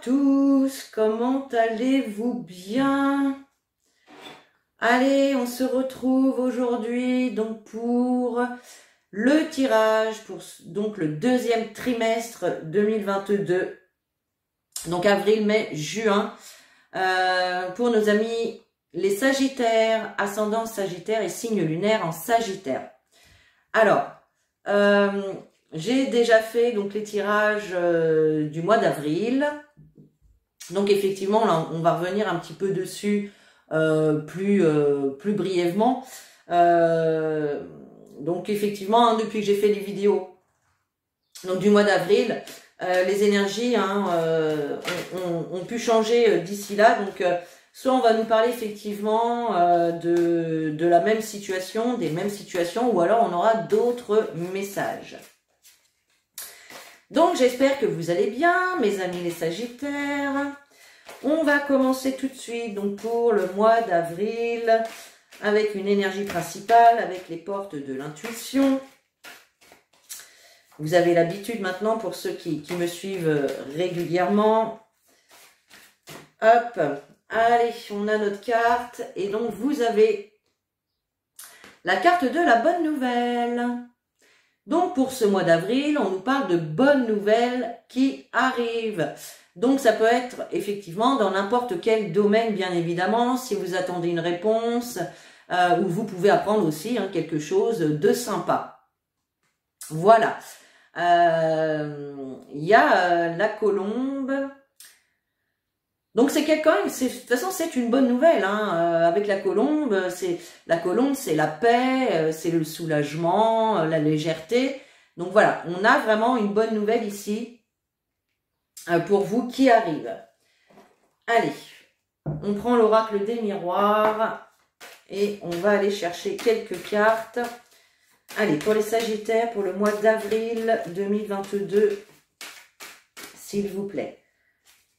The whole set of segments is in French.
tous, comment allez-vous bien? Allez, on se retrouve aujourd'hui donc pour le tirage pour donc le deuxième trimestre 2022, donc avril, mai, juin, pour nos amis les Sagittaires, ascendant Sagittaire et signe lunaire en Sagittaire. Alors, j'ai déjà fait donc les tirages du mois d'avril. Donc effectivement, là, on va revenir un petit peu dessus plus brièvement. Donc effectivement, hein, depuis que j'ai fait les vidéos donc du mois d'avril, les énergies ont pu changer d'ici là. Donc soit on va nous parler effectivement de la même situation, des mêmes situations, ou alors on aura d'autres messages. Donc j'espère que vous allez bien, mes amis les Sagittaires. On va commencer tout de suite donc pour le mois d'avril avec une énergie principale, avec les portes de l'intuition. Vous avez l'habitude maintenant, pour ceux qui me suivent régulièrement. Hop, allez, on a notre carte et donc vous avez la carte de la bonne nouvelle. Donc pour ce mois d'avril, on nous parle de bonnes nouvelles qui arrivent. Donc ça peut être effectivement dans n'importe quel domaine, bien évidemment, si vous attendez une réponse, ou vous pouvez apprendre aussi quelque chose de sympa. Voilà. Il y a la colombe. Donc c'est quand même, de toute façon c'est une bonne nouvelle, avec la colombe, c'est la paix, c'est le soulagement, la légèreté. Donc voilà, on a vraiment une bonne nouvelle ici pour vous qui arrive. Allez, on prend l'oracle des miroirs et on va aller chercher quelques cartes. Allez, pour les Sagittaires, pour le mois d'avril 2022, s'il vous plaît.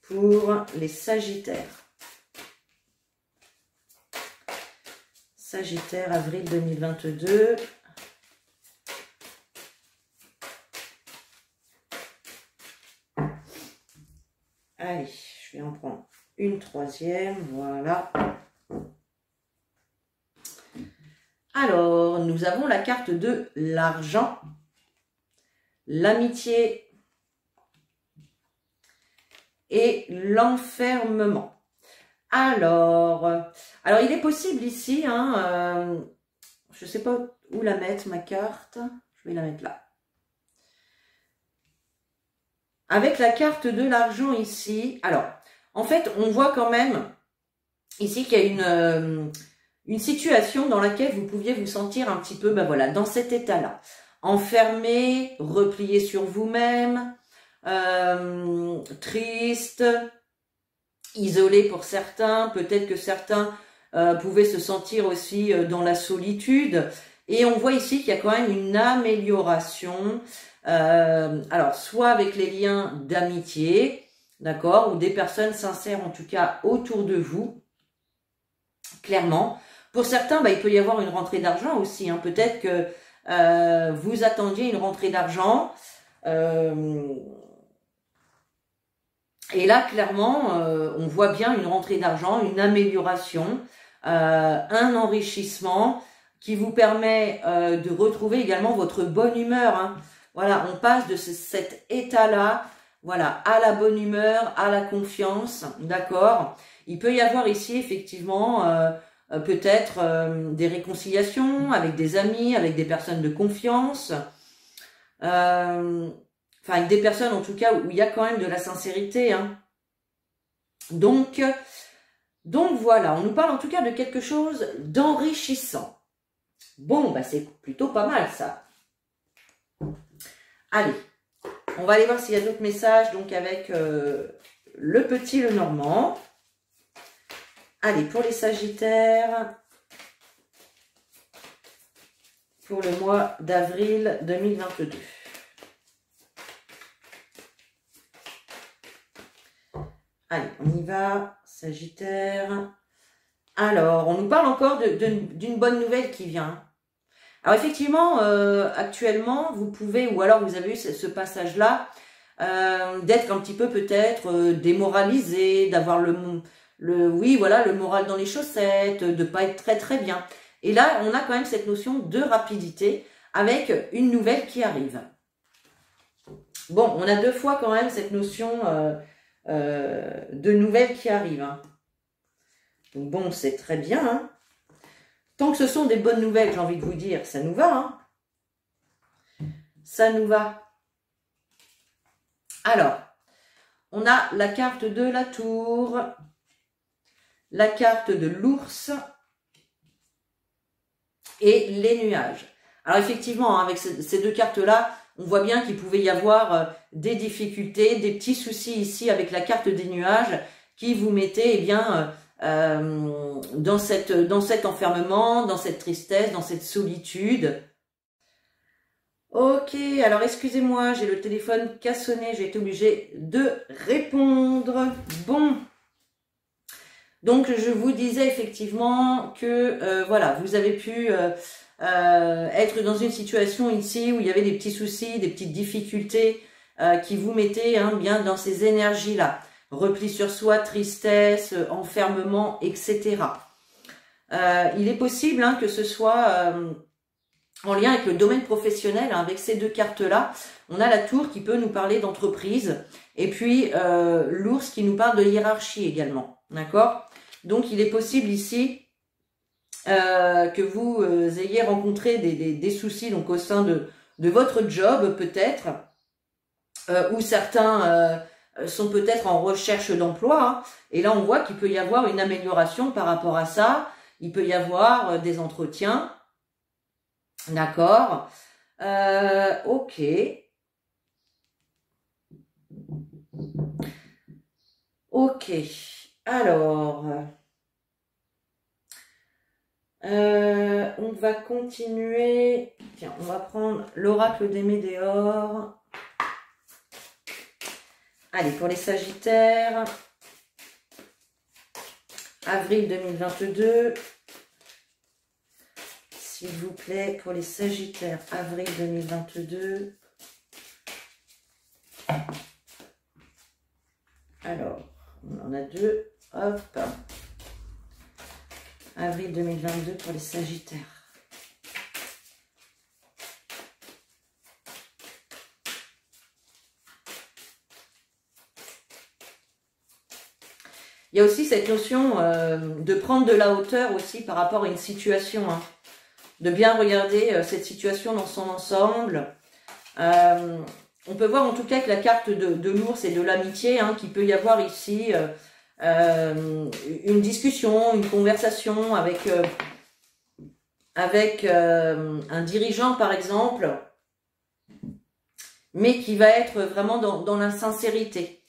Pour les Sagittaires. Sagittaire, avril 2022. Allez, je vais en prendre une troisième, voilà. Alors, nous avons la carte de l'argent, l'amitié et l'enfermement. Alors, il est possible ici, je ne sais pas où la mettre, ma carte, je vais la mettre là. Avec la carte de l'argent ici, alors, en fait, on voit quand même ici qu'il y a une situation dans laquelle vous pouviez vous sentir un petit peu, voilà, dans cet état-là. Enfermé, replié sur vous-même, triste, isolé pour certains, peut-être que certains pouvaient se sentir aussi dans la solitude, et on voit ici qu'il y a quand même une amélioration, alors soit avec les liens d'amitié, d'accord, ou des personnes sincères en tout cas autour de vous, clairement. Pour certains, il peut y avoir une rentrée d'argent aussi, peut-être que vous attendiez une rentrée d'argent, et là, clairement, on voit bien une rentrée d'argent, une amélioration, un enrichissement qui vous permet de retrouver également votre bonne humeur. Voilà, on passe de cet état-là, voilà, à la bonne humeur, à la confiance, d'accord. Il peut y avoir ici, effectivement, peut-être des réconciliations avec des amis, avec des personnes de confiance, avec des personnes en tout cas où il y a quand même de la sincérité. Donc voilà, on nous parle en tout cas de quelque chose d'enrichissant. Bon, c'est plutôt pas mal ça. Allez, on va aller voir s'il y a d'autres messages, donc avec le petit Lenormand. Allez, pour les Sagittaires, pour le mois d'avril 2022. Allez, on y va, Sagittaire. Alors, on nous parle encore d'une bonne nouvelle qui vient. Alors, effectivement, actuellement, vous pouvez, ou alors vous avez eu ce passage-là, d'être un petit peu peut-être démoralisé, d'avoir oui, voilà, le moral dans les chaussettes, de pas être très très bien. Et là, on a quand même cette notion de rapidité avec une nouvelle qui arrive. Bon, on a deux fois quand même cette notion de nouvelle qui arrive. Hein. Donc bon, c'est très bien. Hein. Tant que ce sont des bonnes nouvelles, j'ai envie de vous dire, ça nous va. Hein. Ça nous va. Alors, on a la carte de la tour, la carte de l'ours et les nuages. Alors effectivement, avec ces deux cartes-là, on voit bien qu'il pouvait y avoir des difficultés, des petits soucis ici avec la carte des nuages qui vous mettaient eh bien, dans cet enfermement, dans cette tristesse, dans cette solitude. Ok, alors excusez-moi, j'ai le téléphone qui a sonné, j'ai été obligée de répondre. Bon, donc je vous disais effectivement que voilà, vous avez pu être dans une situation ici où il y avait des petits soucis, des petites difficultés qui vous mettaient hein, bien dans ces énergies-là. Repli sur soi, tristesse, enfermement, etc. Il est possible hein, que ce soit en lien avec le domaine professionnel, hein, avec ces deux cartes-là. On a la tour qui peut nous parler d'entreprise et puis l'ours qui nous parle de hiérarchie également. D'accord ? Donc, il est possible ici que vous ayez rencontré des soucis donc au sein de votre job peut-être, ou certains sont peut-être en recherche d'emploi. Hein, et là, on voit qu'il peut y avoir une amélioration par rapport à ça. Il peut y avoir des entretiens. D'accord. Ok. Ok. Alors, on va continuer. Tiens, on va prendre l'oracle des météores. Allez, pour les Sagittaires, avril 2022. S'il vous plaît, pour les Sagittaires, avril 2022. Alors, on en a deux. Hop. Avril 2022 pour les Sagittaires. Il y a aussi cette notion de prendre de la hauteur aussi par rapport à une situation. Hein. De bien regarder cette situation dans son ensemble. On peut voir en tout cas que la carte de l'ours et de l'amitié, hein, qu'il peut y avoir ici une discussion, une conversation avec un dirigeant par exemple, mais qui va être vraiment dans la sincérité.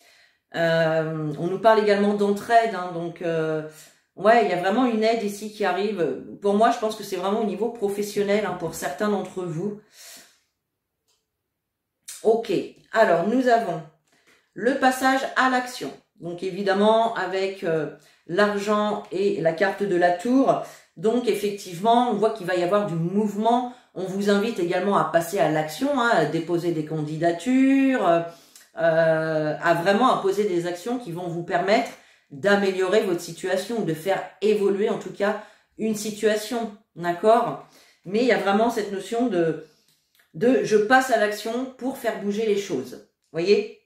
On nous parle également d'entraide, hein, donc ouais, il y a vraiment une aide ici qui arrive. Pour moi, je pense que c'est vraiment au niveau professionnel hein, pour certains d'entre vous. Ok, alors nous avons le passage à l'action. Donc évidemment avec l'argent et la carte de la tour. Donc effectivement, on voit qu'il va y avoir du mouvement. On vous invite également à passer à l'action, hein, à déposer des candidatures, à vraiment poser des actions qui vont vous permettre d'améliorer votre situation ou de faire évoluer en tout cas une situation, d'accord? Mais il y a vraiment cette notion de je passe à l'action pour faire bouger les choses. Voyez?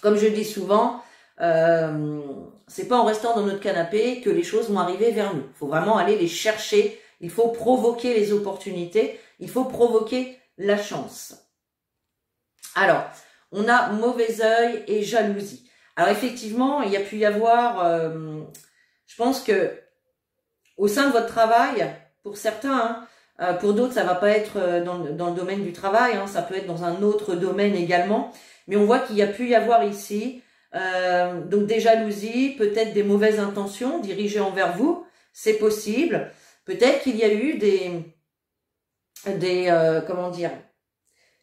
Comme je dis souvent, c'est pas en restant dans notre canapé que les choses vont arriver vers nous. Il faut vraiment aller les chercher. Il faut provoquer les opportunités. Il faut provoquer la chance. Alors, on a mauvais œil et jalousie. Alors effectivement, il y a pu y avoir, je pense que au sein de votre travail, pour certains, hein, pour d'autres, ça va pas être dans le domaine du travail, hein, ça peut être dans un autre domaine également. Mais on voit qu'il y a pu y avoir ici donc des jalousies, peut-être des mauvaises intentions dirigées envers vous, c'est possible. Peut-être qu'il y a eu comment dire,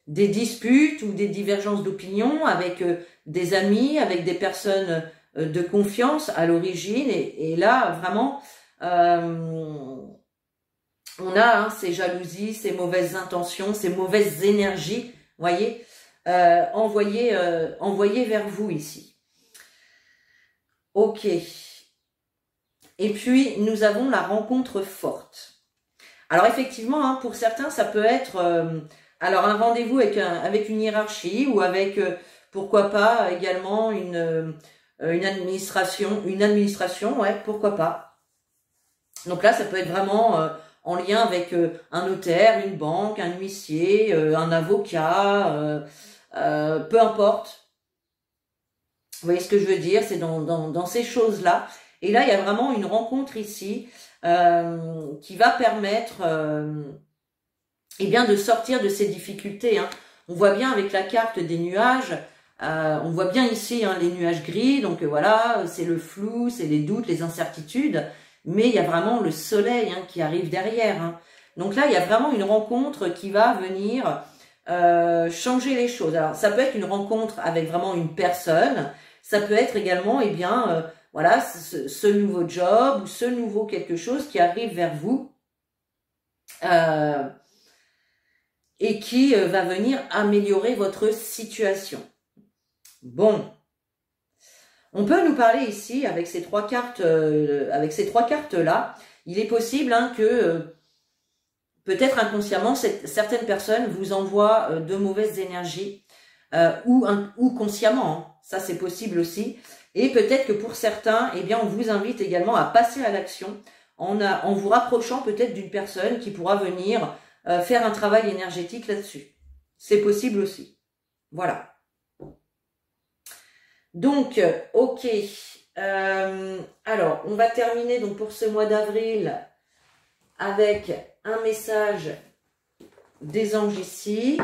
des disputes ou des divergences d'opinion avec des amis, avec des personnes de confiance à l'origine. Et là, vraiment, on a hein, ces jalousies, ces mauvaises intentions, ces mauvaises énergies, voyez. envoyé vers vous ici. Ok. Et puis, nous avons la rencontre forte. Alors, effectivement, hein, pour certains, ça peut être alors un rendez-vous avec une hiérarchie ou avec, pourquoi pas, également une administration, ouais, pourquoi pas. Donc là, ça peut être vraiment en lien avec un notaire, une banque, un huissier, un avocat, peu importe. Vous voyez ce que je veux dire? C'est dans ces choses-là. Et là, il y a vraiment une rencontre ici qui va permettre eh bien, de sortir de ces difficultés. Hein. On voit bien avec la carte des nuages, on voit bien ici hein, les nuages gris, donc voilà, c'est le flou, c'est les doutes, les incertitudes, mais il y a vraiment le soleil hein, qui arrive derrière. Hein. Donc là, il y a vraiment une rencontre qui va venir changer les choses. Alors, ça peut être une rencontre avec vraiment une personne, ça peut être également, eh bien, voilà, ce nouveau job ou ce nouveau quelque chose qui arrive vers vous et qui va venir améliorer votre situation. Bon, on peut nous parler ici avec ces trois cartes, là. Il est possible hein, que peut-être inconsciemment certaines personnes vous envoient de mauvaises énergies ou consciemment. Hein. Ça c'est possible aussi. Et peut-être que pour certains, eh bien, on vous invite également à passer à l'action en vous rapprochant peut-être d'une personne qui pourra venir faire un travail énergétique là-dessus. C'est possible aussi. Voilà. Donc, ok. Alors, on va terminer donc pour ce mois d'avril avec un message des anges ici.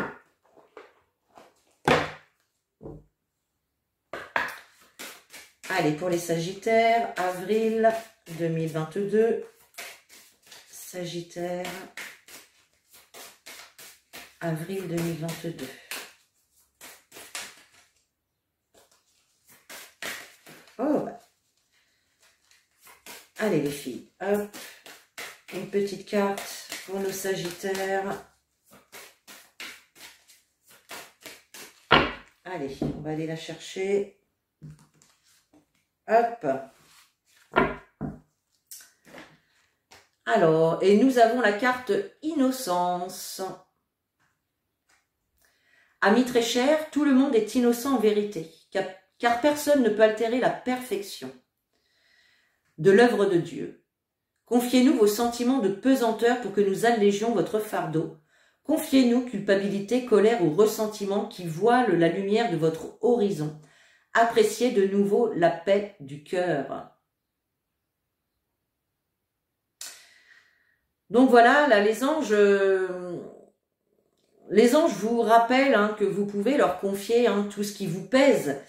Allez, pour les Sagittaires, avril 2022. Sagittaire, avril 2022. Oh, bah. Allez les filles, hop, une petite carte pour nos Sagittaires. Allez, on va aller la chercher. Hop. Alors, et nous avons la carte innocence. Amis très chers, tout le monde est innocent en vérité, car personne ne peut altérer la perfection de l'œuvre de Dieu. Confiez-nous vos sentiments de pesanteur pour que nous allégions votre fardeau. Confiez-nous culpabilité, colère ou ressentiment qui voilent la lumière de votre horizon. Appréciez de nouveau la paix du cœur. Donc voilà, là les anges vous rappellent hein, que vous pouvez leur confier hein, tout ce qui vous pèse,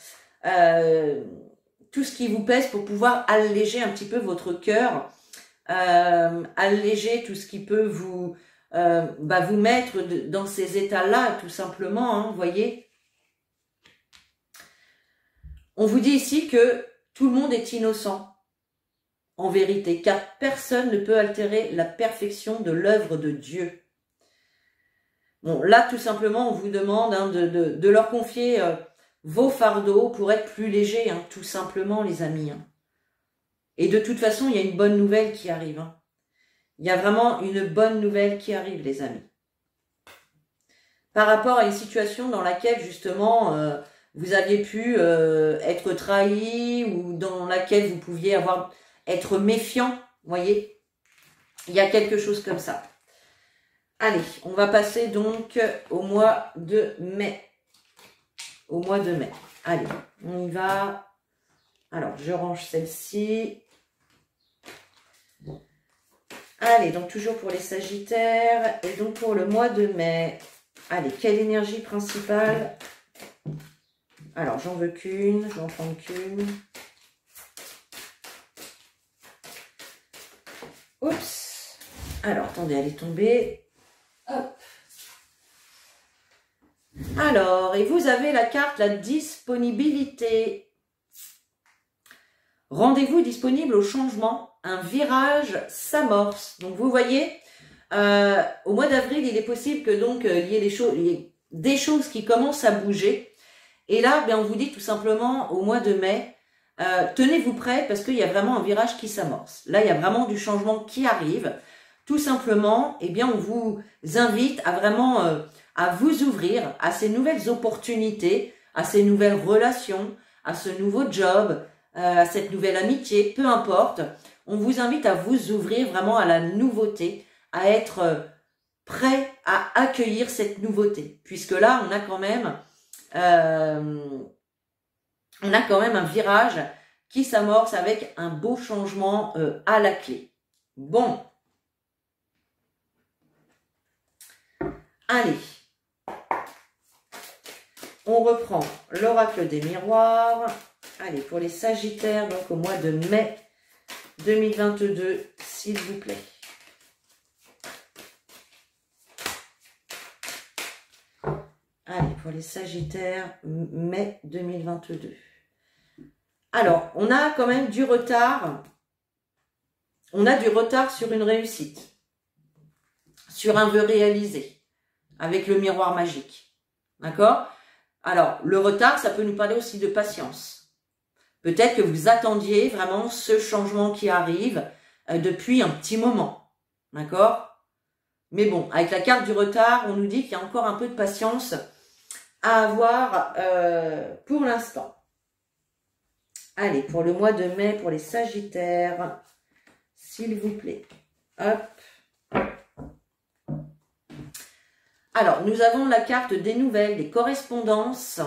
pour pouvoir alléger un petit peu votre cœur, alléger tout ce qui peut vous mettre dans ces états-là, tout simplement, hein, vous voyez. On vous dit ici que tout le monde est innocent, en vérité, car personne ne peut altérer la perfection de l'œuvre de Dieu. Bon, là, tout simplement, on vous demande hein, de leur confier vos fardeaux pour être plus légers, hein, tout simplement, les amis. Hein. Et de toute façon, il y a une bonne nouvelle qui arrive. Hein. Il y a vraiment une bonne nouvelle qui arrive, les amis. Par rapport à une situation dans laquelle, justement, vous aviez pu être trahi ou dans laquelle vous pouviez être méfiant, vous voyez. Il y a quelque chose comme ça. Allez, on va passer donc au mois de mai. Au mois de mai. Allez, on y va. Alors, je range celle-ci. Allez, donc toujours pour les Sagittaires et donc pour le mois de mai. Allez, quelle énergie principale? Alors, j'en veux qu'une, je vais en prendre qu'une. Oups. Alors, attendez, elle est tombée. Hop. Alors, et vous avez la carte, la disponibilité. Rendez-vous disponible au changement. Un virage s'amorce. Donc, vous voyez, au mois d'avril, il est possible que donc il y ait des choses qui commencent à bouger. Et là, bien, on vous dit tout simplement au mois de mai, tenez-vous prêts parce qu'il y a vraiment un virage qui s'amorce. Là, il y a vraiment du changement qui arrive. Tout simplement, eh bien, on vous invite à vraiment à vous ouvrir à ces nouvelles opportunités, à ces nouvelles relations, à ce nouveau job, à cette nouvelle amitié, peu importe. On vous invite à vous ouvrir vraiment à la nouveauté, à être prêt à accueillir cette nouveauté. Puisque là, on a quand même un virage qui s'amorce avec un beau changement à la clé. Bon. Allez. On reprend l'oracle des miroirs. Allez, pour les Sagittaires, donc au mois de mai 2022, s'il vous plaît. Allez, pour les Sagittaires, mai 2022. Alors, on a quand même du retard. On a du retard sur une réussite. Sur un vœu réalisé. Avec le miroir magique. D'accord ? Alors, le retard, ça peut nous parler aussi de patience. Peut-être que vous attendiez vraiment ce changement qui arrive depuis un petit moment. D'accord ? Mais bon, avec la carte du retard, on nous dit qu'il y a encore un peu de patience à avoir pour l'instant. Allez, pour le mois de mai, pour les Sagittaires, s'il vous plaît. Hop. Alors, nous avons la carte des nouvelles, des correspondances,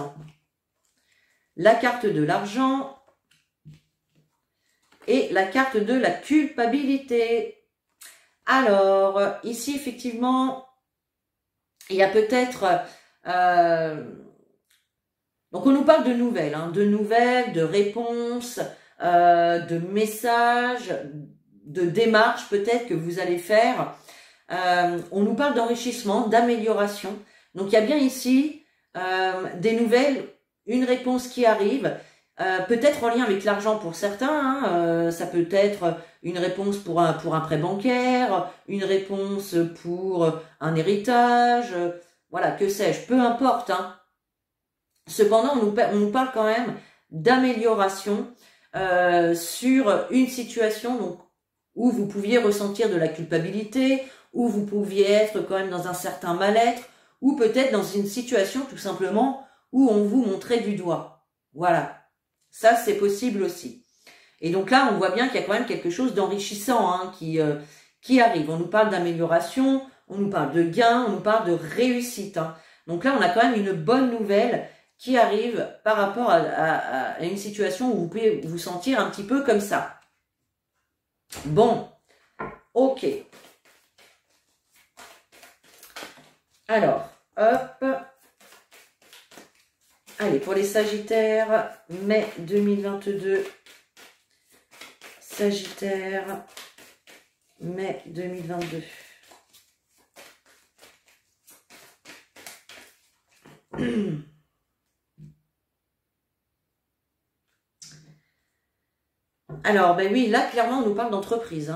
la carte de l'argent et la carte de la culpabilité. Alors, ici, effectivement, il y a peut-être... donc, on nous parle de nouvelles, de réponses, de messages, de démarches peut-être que vous allez faire. On nous parle d'enrichissement, d'amélioration. Donc, il y a bien ici des nouvelles, une réponse qui arrive, peut-être en lien avec l'argent pour certains. Ça peut être une réponse pour un prêt bancaire, une réponse pour un héritage, voilà, que sais-je, peu importe. Cependant, on nous parle quand même d'amélioration sur une situation donc, où vous pouviez ressentir de la culpabilité, où vous pouviez être quand même dans un certain mal-être, ou peut-être dans une situation tout simplement où on vous montrait du doigt. Voilà, ça c'est possible aussi. Et donc là, on voit bien qu'il y a quand même quelque chose d'enrichissant qui arrive. On nous parle d'amélioration, on nous parle de gain, on nous parle de réussite. Donc là, on a quand même une bonne nouvelle qui arrive par rapport à une situation où vous pouvez vous sentir un petit peu comme ça. Bon, ok. Alors, hop. Allez, pour les Sagittaires, mai 2022. Sagittaire, mai 2022. Alors, ben oui, là, clairement, on nous parle d'entreprise.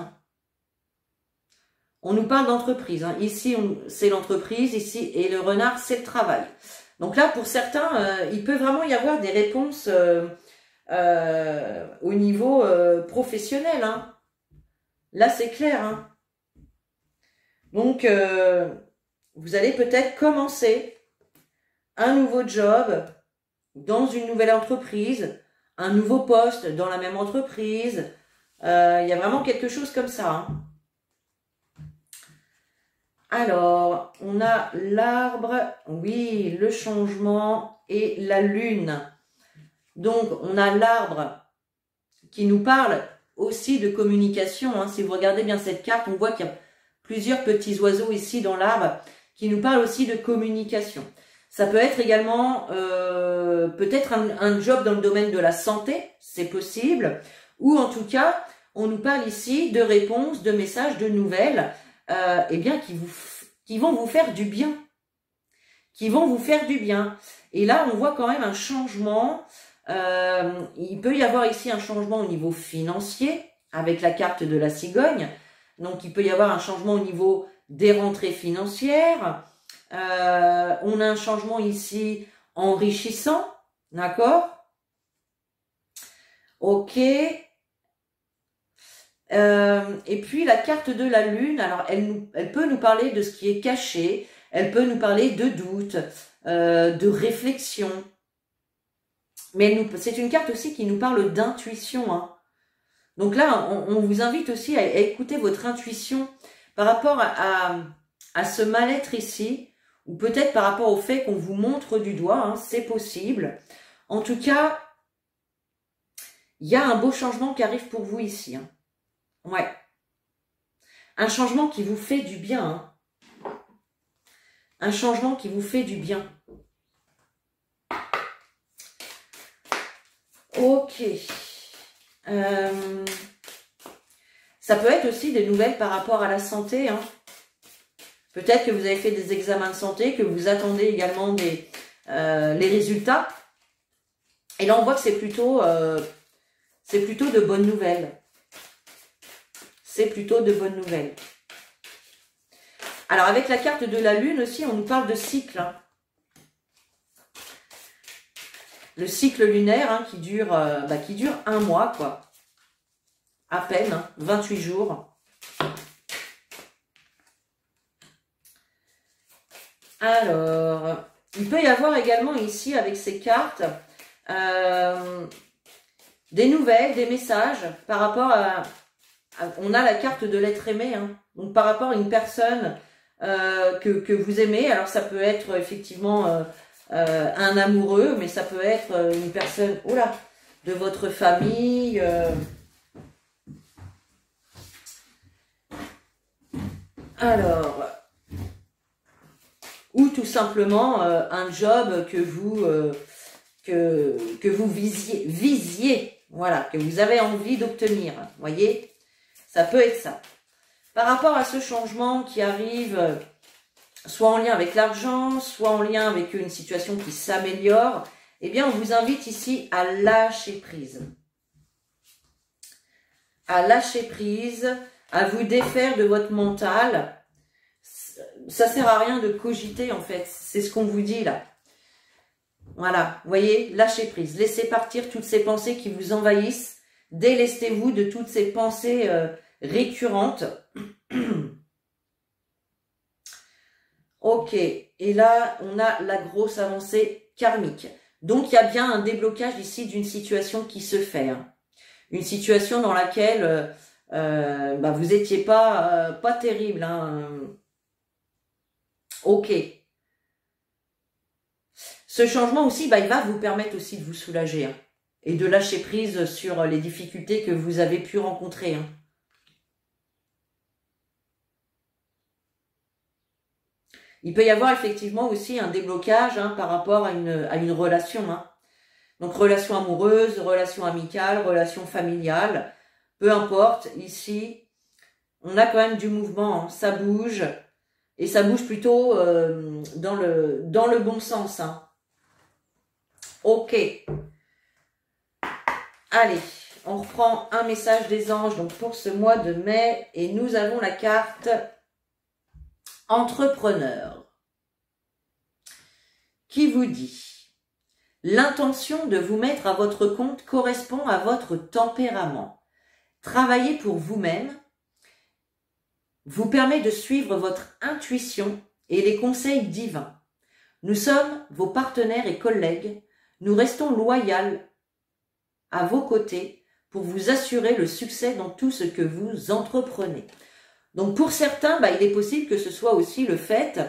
On nous parle d'entreprise. Ici, c'est l'entreprise, ici, et le renard, c'est le travail. Donc là, pour certains, il peut vraiment y avoir des réponses au niveau professionnel. Là, c'est clair. Donc, vous allez peut-être commencer un nouveau job dans une nouvelle entreprise, un nouveau poste dans la même entreprise. Il y a vraiment quelque chose comme ça. Alors, on a l'arbre, oui, le changement et la lune. Donc, on a l'arbre qui nous parle aussi de communication. Si vous regardez bien cette carte, on voit qu'il y a plusieurs petits oiseaux ici dans l'arbre qui nous parlent aussi de communication. Ça peut être également peut-être un job dans le domaine de la santé, c'est possible. Ou en tout cas, on nous parle ici de réponses, de messages, de nouvelles, eh bien qui vont vous faire du bien. Qui vont vous faire du bien. Et là, on voit quand même un changement. Il peut y avoir ici un changement au niveau financier avec la carte de la cigogne. Donc, il peut y avoir un changement au niveau des rentrées financières. On a un changement ici enrichissant, d'accord? Ok. Et puis la carte de la lune, alors elle peut nous parler de ce qui est caché, elle peut nous parler de doute, de réflexion. Mais c'est une carte aussi qui nous parle d'intuition, hein. Donc là, on vous invite aussi à écouter votre intuition par rapport à ce mal-être ici, ou peut-être par rapport au fait qu'on vous montre du doigt, hein, c'est possible. En tout cas, il y a un beau changement qui arrive pour vous ici, hein. Ouais. Un changement qui vous fait du bien, hein. Un changement qui vous fait du bien. Ok. Ça peut être aussi des nouvelles par rapport à la santé, hein. Peut-être que vous avez fait des examens de santé, que vous attendez également les résultats. Et là, on voit que c'est plutôt de bonnes nouvelles. C'est plutôt de bonnes nouvelles. Alors, avec la carte de la lune aussi, on nous parle de cycle, hein. Le cycle lunaire, hein, qui dure un mois, quoi. À peine, hein, 28 jours. Alors, il peut y avoir également ici, avec ces cartes, des nouvelles, des messages par rapport on a la carte de l'être aimé, hein, donc par rapport à une personne que vous aimez. Alors, ça peut être effectivement un amoureux, mais ça peut être une personne de votre famille. Alors, ou tout simplement un job que vous visiez, voilà, que vous avez envie d'obtenir, voyez, ça peut être ça. Par rapport à ce changement qui arrive, soit en lien avec l'argent, soit en lien avec une situation qui s'améliore, eh bien, on vous invite ici à lâcher prise. À lâcher prise, à vous défaire de votre mental. Ça sert à rien de cogiter, en fait. C'est ce qu'on vous dit, là. Voilà, vous voyez, lâchez prise. Laissez partir toutes ces pensées qui vous envahissent. Délestez-vous de toutes ces pensées récurrentes. Ok, et là, on a la grosse avancée karmique. Donc, il y a bien un déblocage ici d'une situation qui se fait, hein. Une situation dans laquelle vous n'étiez pas terrible, hein. Ok. Ce changement aussi, il va vous permettre aussi de vous soulager, hein, et de lâcher prise sur les difficultés que vous avez pu rencontrer, hein. Il peut y avoir effectivement aussi un déblocage, hein, par rapport à une relation, hein. Donc, relation amoureuse, relation amicale, relation familiale, peu importe. Ici, on a quand même du mouvement, hein. Ça bouge, et ça bouge plutôt dans le bon sens, hein. Ok. Allez, on reprend un message des anges donc pour ce mois de mai, et nous avons la carte entrepreneur qui vous dit: l'intention de vous mettre à votre compte correspond à votre tempérament. Travailler pour vous-même vous permet de suivre votre intuition et les conseils divins. Nous sommes vos partenaires et collègues. Nous restons loyaux à vos côtés pour vous assurer le succès dans tout ce que vous entreprenez. Donc pour certains, il est possible que ce soit aussi le fait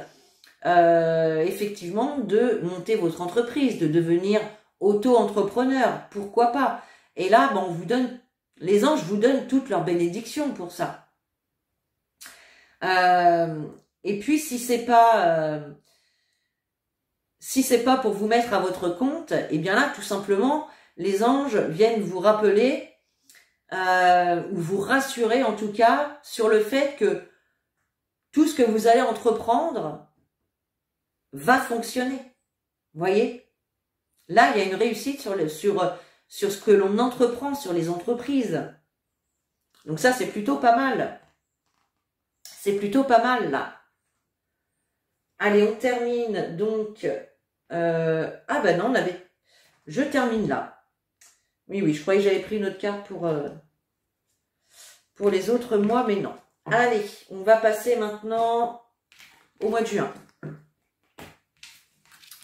effectivement de monter votre entreprise, de devenir auto-entrepreneur, pourquoi pas. Et là, on vous donne, les anges vous donnent toutes leurs bénédictions pour ça. Et puis si c'est pas pour vous mettre à votre compte, eh bien là, tout simplement, les anges viennent vous rappeler ou vous rassurer en tout cas sur le fait que tout ce que vous allez entreprendre va fonctionner. Vous voyez? Là, il y a une réussite sur ce que l'on entreprend, sur les entreprises. Donc ça, c'est plutôt pas mal. C'est plutôt pas mal, là. Allez, on termine donc... ah ben non, on avait... Je termine là. Oui, oui, je croyais que j'avais pris une autre carte pour les autres mois, mais non. Allez, on va passer maintenant au mois de juin.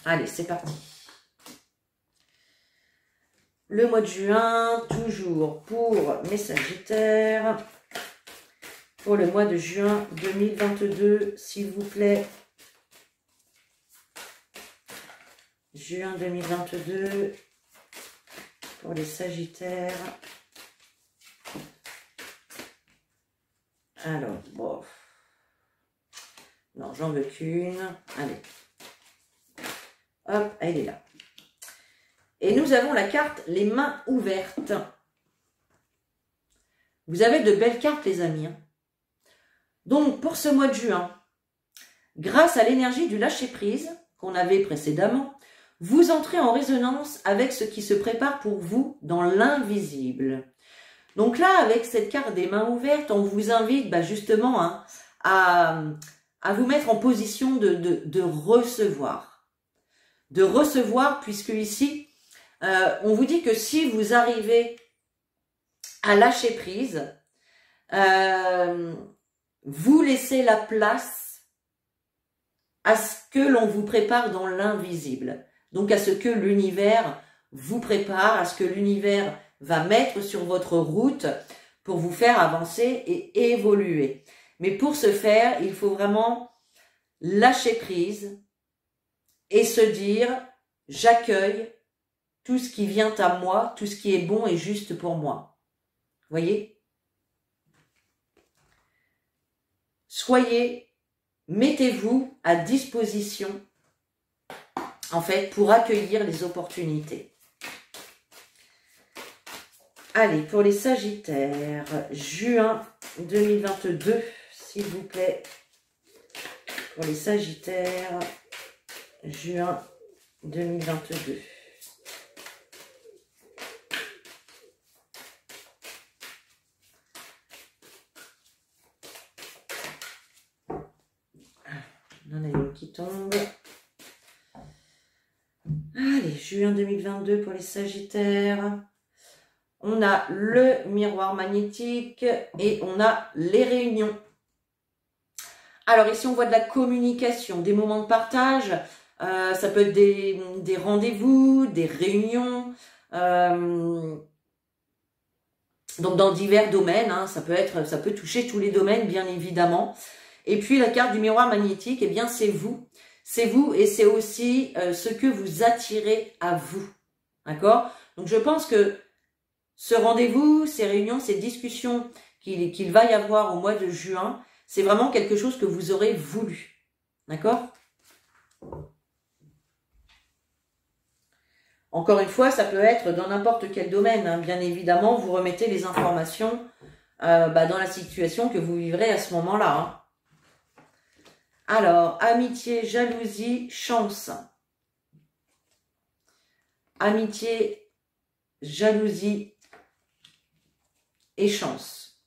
Allez, c'est parti. Le mois de juin, toujours pour mes Sagittaires. Pour le mois de juin 2022, s'il vous plaît. Juin 2022, pour les Sagittaires. Alors, bon. Non, j'en veux qu'une. Allez. Hop, elle est là. Et nous avons la carte les mains ouvertes. Vous avez de belles cartes, les amis. Donc, pour ce mois de juin, grâce à l'énergie du lâcher-prise qu'on avait précédemment, vous entrez en résonance avec ce qui se prépare pour vous dans l'invisible. Donc là, avec cette carte des mains ouvertes, on vous invite justement à vous mettre en position de recevoir. De recevoir, puisque ici, on vous dit que si vous arrivez à lâcher prise, vous laissez la place à ce que l'on vous prépare dans l'invisible. Donc à ce que l'univers vous prépare, à ce que l'univers va mettre sur votre route pour vous faire avancer et évoluer. Mais pour ce faire, il faut vraiment lâcher prise et se dire « J'accueille tout ce qui vient à moi, tout ce qui est bon et juste pour moi. » Voyez? Mettez-vous à disposition, en fait, pour accueillir les opportunités. Allez, pour les Sagittaires, juin 2022, s'il vous plaît. Pour les Sagittaires, juin 2022. On en a une qui tombe. Allez, juin 2022 pour les Sagittaires. On a le miroir magnétique et on a les réunions. Alors ici, on voit de la communication, des moments de partage. Ça peut être des rendez-vous, des réunions. Donc dans divers domaines, ça peut toucher tous les domaines, bien évidemment. Et puis la carte du miroir magnétique, eh bien c'est vous. C'est vous et c'est aussi ce que vous attirez à vous. D'accord? Donc je pense que ce rendez-vous, ces réunions, ces discussions qu'il va y avoir au mois de juin, c'est vraiment quelque chose que vous aurez voulu. D'accord? Encore une fois, ça peut être dans n'importe quel domaine. Bien évidemment, vous remettez les informations dans la situation que vous vivrez à ce moment-là. Alors, amitié, jalousie, chance. Amitié, jalousie et chance.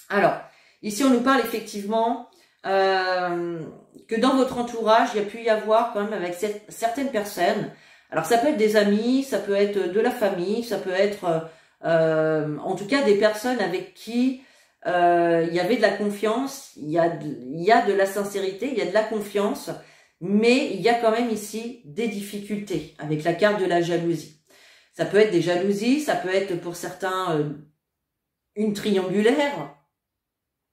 Alors, ici on nous parle effectivement que dans votre entourage, il y a pu y avoir quand même avec certaines personnes. Alors ça peut être des amis, ça peut être de la famille, ça peut être en tout cas des personnes avec qui il y avait de la confiance, il y a de la sincérité, il y a de la confiance, mais il y a quand même ici des difficultés avec la carte de la jalousie. Ça peut être des jalousies, ça peut être pour certains une triangulaire,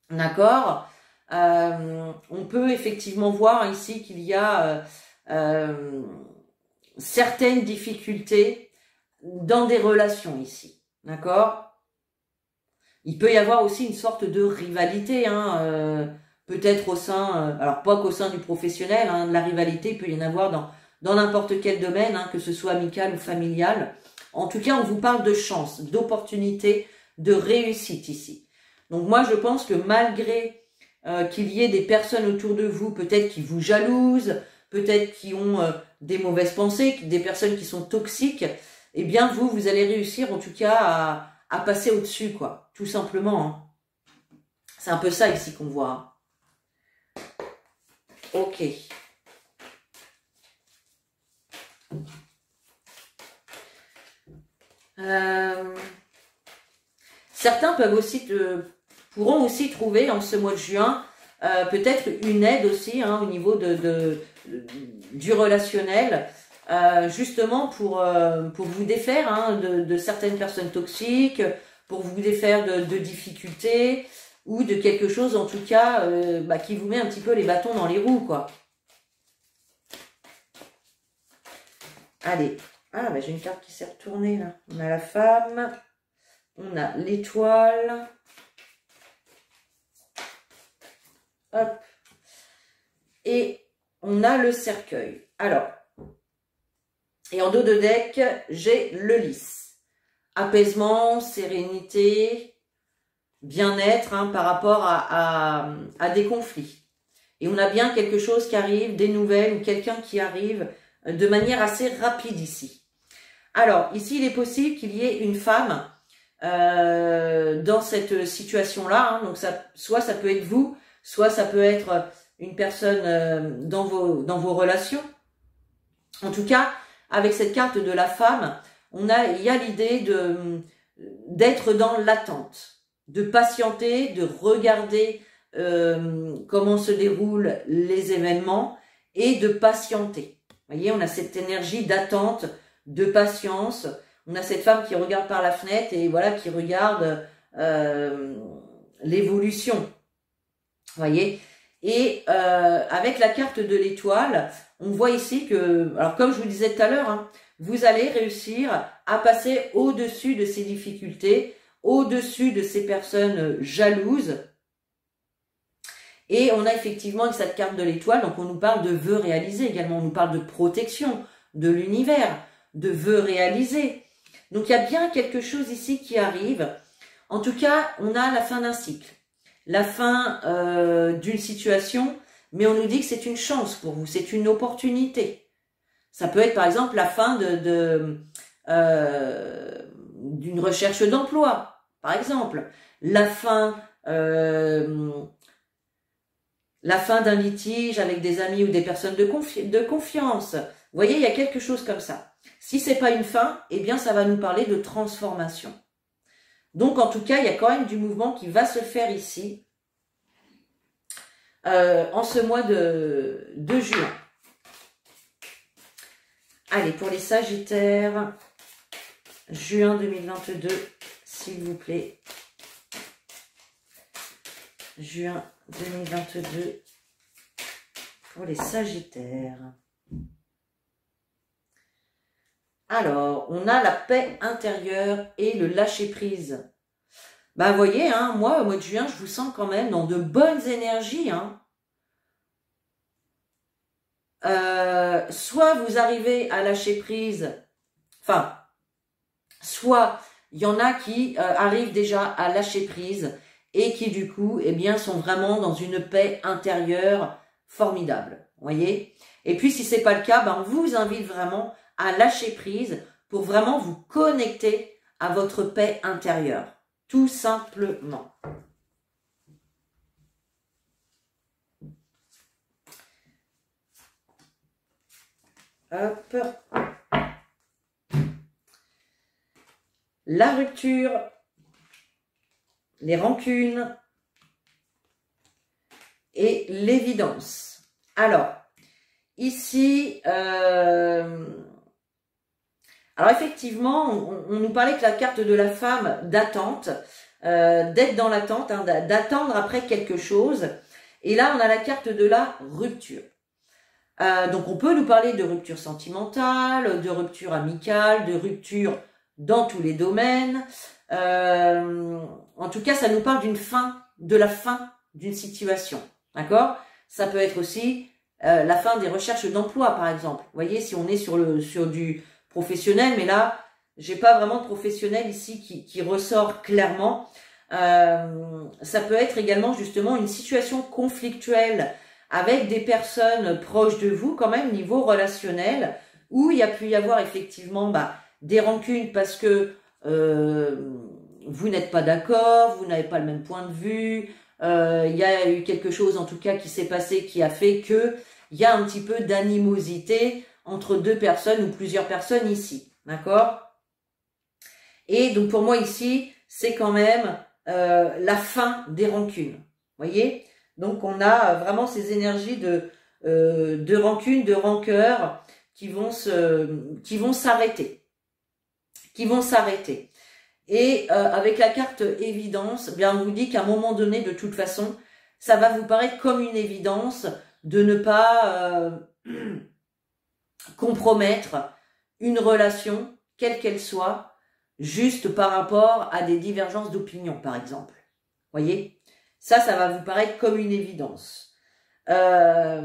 d'accord. On peut effectivement voir ici qu'il y a certaines difficultés dans des relations ici, d'accord. Il peut y avoir aussi une sorte de rivalité, peut-être au sein, alors pas qu'au sein du professionnel, de la rivalité, il peut y en avoir dans n'importe quel domaine, que ce soit amical ou familial. En tout cas, on vous parle de chance, d'opportunité, de réussite ici. Donc moi, je pense que malgré qu'il y ait des personnes autour de vous, peut-être qui vous jalousent, peut-être qui ont des mauvaises pensées, des personnes qui sont toxiques, eh bien vous allez réussir en tout cas à passer au-dessus, quoi, tout simplement. C'est un peu ça ici qu'on voit. Ok. Certains pourront aussi trouver en ce mois de juin peut-être une aide aussi hein, au niveau du relationnel, justement pour vous défaire hein, de certaines personnes toxiques, pour vous défaire de difficultés ou de quelque chose en tout cas qui vous met un petit peu les bâtons dans les roues, quoi. Allez, j'ai une carte qui s'est retournée là. On a la femme, on a l'étoile. Hop. Et on a le cercueil. Alors, et en dos de deck, j'ai le lys. Apaisement, sérénité, bien-être hein, par rapport à des conflits. Et on a bien quelque chose qui arrive, des nouvelles ou quelqu'un qui arrive de manière assez rapide ici. Alors, ici, il est possible qu'il y ait une femme dans cette situation-là. Hein, donc, soit ça peut être vous, soit ça peut être une personne dans vos relations. En tout cas, avec cette carte de la femme, il y a l'idée d'être dans l'attente, de patienter, de regarder comment se déroulent les événements et de patienter. Vous voyez, on a cette énergie d'attente, de patience. On a cette femme qui regarde par la fenêtre et voilà, qui regarde l'évolution. Vous voyez, et avec la carte de l'étoile, on voit ici que, alors comme je vous disais tout à l'heure, hein, vous allez réussir à passer au-dessus de ces difficultés, au-dessus de ces personnes jalouses. Et on a effectivement cette carte de l'étoile, donc on nous parle de vœux réalisés également, on nous parle de protection de l'univers, de vœux réalisés. Donc il y a bien quelque chose ici qui arrive. En tout cas, on a la fin d'un cycle, la fin d'une situation, mais on nous dit que c'est une chance pour vous, c'est une opportunité. Ça peut être par exemple la fin d'une recherche d'emploi, par exemple, la fin d'un litige avec des amis ou des personnes de confiance. Vous voyez, il y a quelque chose comme ça. Si c'est pas une fin, eh bien ça va nous parler de transformation. Donc en tout cas, il y a quand même du mouvement qui va se faire ici en ce mois de juin. Allez, pour les Sagittaires, juin 2022, s'il vous plaît. Juin 2022 pour les Sagittaires. Alors, on a la paix intérieure et le lâcher-prise. Bah, vous voyez, hein, moi, au mois de juin, je vous sens quand même dans de bonnes énergies. Hein. Soit vous arrivez à lâcher prise, enfin, soit il y en a qui arrivent déjà à lâcher prise et qui du coup, eh bien, sont vraiment dans une paix intérieure formidable. Vous voyez? Et puis, si c'est pas le cas, ben, on vous invite vraiment à lâcher prise pour vraiment vous connecter à votre paix intérieure. Tout simplement. Hop. La rupture, les rancunes et l'évidence. Alors, ici, alors effectivement, on nous parlait que la carte de la femme d'attente, d'être dans l'attente, hein, d'attendre après quelque chose. Et là, on a la carte de la rupture. Donc, on peut nous parler de rupture sentimentale, de rupture amicale, de rupture dans tous les domaines. En tout cas, ça nous parle d'une fin, de la fin d'une situation. D'accord? Ça peut être aussi la fin des recherches d'emploi, par exemple. Vous voyez, si on est sur du professionnel, mais là, j'ai pas vraiment de professionnel ici qui ressort clairement. Ça peut être également justement une situation conflictuelle avec des personnes proches de vous, quand même, niveau relationnel, où il y a pu y avoir effectivement des rancunes parce que vous n'êtes pas d'accord, vous n'avez pas le même point de vue, il y a eu quelque chose en tout cas qui s'est passé qui a fait que il y a un petit peu d'animosité entre deux personnes ou plusieurs personnes ici, d'accord? Et donc pour moi ici, c'est quand même la fin des rancunes, voyez? Donc on a vraiment ces énergies de rancune, de rancœur qui vont s'arrêter, Et avec la carte évidence, eh bien on vous dit qu'à un moment donné, de toute façon, ça va vous paraître comme une évidence de ne pas compromettre une relation, quelle qu'elle soit, juste par rapport à des divergences d'opinion, par exemple. Voyez? Ça va vous paraître comme une évidence. A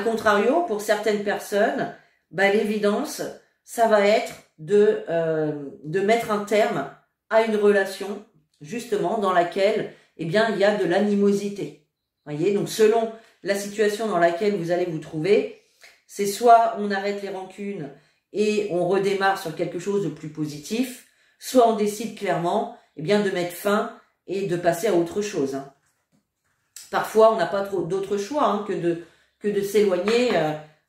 contrario, pour certaines personnes, bah, l'évidence, ça va être de mettre un terme à une relation, justement, dans laquelle, eh bien, il y a de l'animosité. Voyez? Donc, selon la situation dans laquelle vous allez vous trouver, c'est soit on arrête les rancunes et on redémarre sur quelque chose de plus positif, soit on décide clairement, eh bien, de mettre fin et de passer à autre chose. Hein. Parfois, on n'a pas trop d'autre choix hein, que de s'éloigner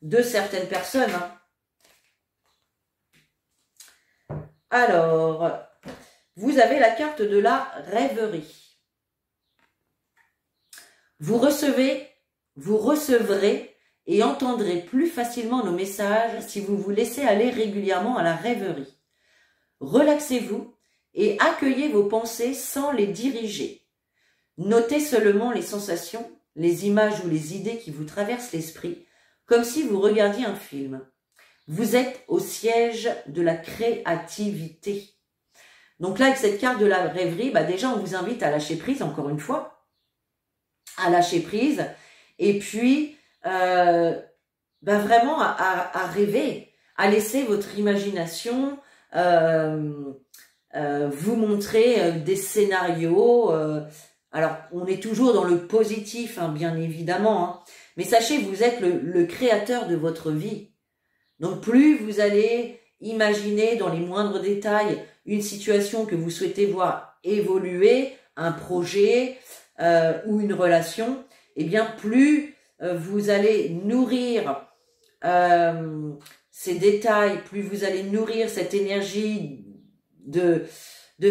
de certaines personnes. Hein. Alors, vous avez la carte de la rêverie. Vous recevrez et entendrez plus facilement nos messages si vous vous laissez aller régulièrement à la rêverie. Relaxez-vous et accueillez vos pensées sans les diriger. Notez seulement les sensations, les images ou les idées qui vous traversent l'esprit, comme si vous regardiez un film. Vous êtes au siège de la créativité. Donc là, avec cette carte de la rêverie, bah déjà, on vous invite à lâcher prise, encore une fois, à lâcher prise, et puis vraiment à rêver, à laisser votre imagination vous montrer des scénarios. Alors, on est toujours dans le positif, hein, bien évidemment, hein, mais sachez, vous êtes le créateur de votre vie. Donc, plus vous allez imaginer dans les moindres détails une situation que vous souhaitez voir évoluer, un projet ou une relation, eh bien, plus vous allez nourrir ces détails, plus vous allez nourrir cette énergie de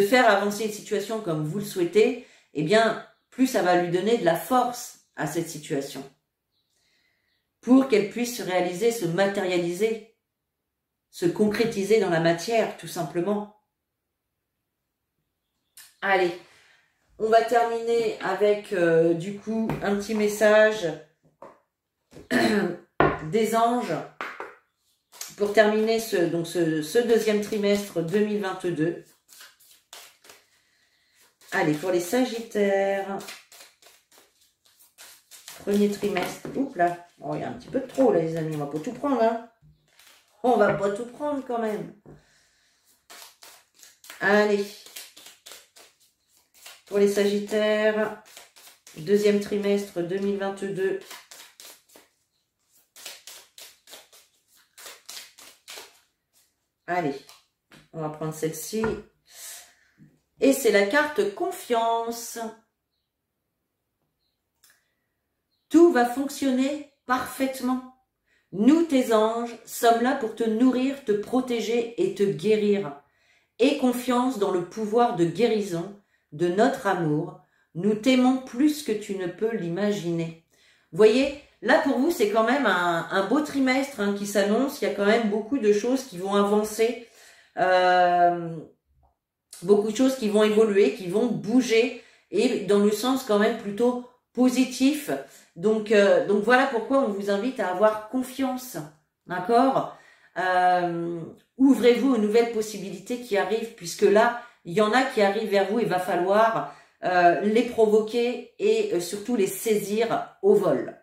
faire avancer une situation comme vous le souhaitez, eh bien, plus ça va lui donner de la force à cette situation pour qu'elle puisse se réaliser, se matérialiser, se concrétiser dans la matière, tout simplement. Allez, on va terminer avec, du coup, un petit message des anges pour terminer ce deuxième trimestre 2022. Allez, pour les Sagittaires, premier trimestre. Oups là, oh, il y a un petit peu de trop là les amis, on va pas tout prendre hein. On va pas tout prendre quand même. Allez, pour les Sagittaires, deuxième trimestre 2022. Allez, on va prendre celle-ci. Et c'est la carte confiance. Tout va fonctionner parfaitement. Nous, tes anges, sommes là pour te nourrir, te protéger et te guérir. Aie confiance dans le pouvoir de guérison de notre amour. Nous t'aimons plus que tu ne peux l'imaginer. Voyez, là pour vous, c'est quand même un beau trimestre hein, qui s'annonce. Il y a quand même beaucoup de choses qui vont avancer. Beaucoup de choses qui vont évoluer, qui vont bouger et dans le sens quand même plutôt positif. Donc voilà pourquoi on vous invite à avoir confiance, d'accord? Ouvrez-vous aux nouvelles possibilités qui arrivent, puisque là, il y en a qui arrivent vers vous, il va falloir les provoquer et surtout les saisir au vol.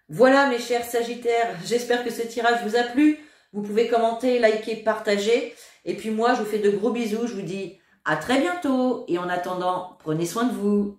Voilà mes chers Sagittaires, j'espère que ce tirage vous a plu. Vous pouvez commenter, liker, partager. Et puis moi, je vous fais de gros bisous. Je vous dis à très bientôt. Et en attendant, prenez soin de vous.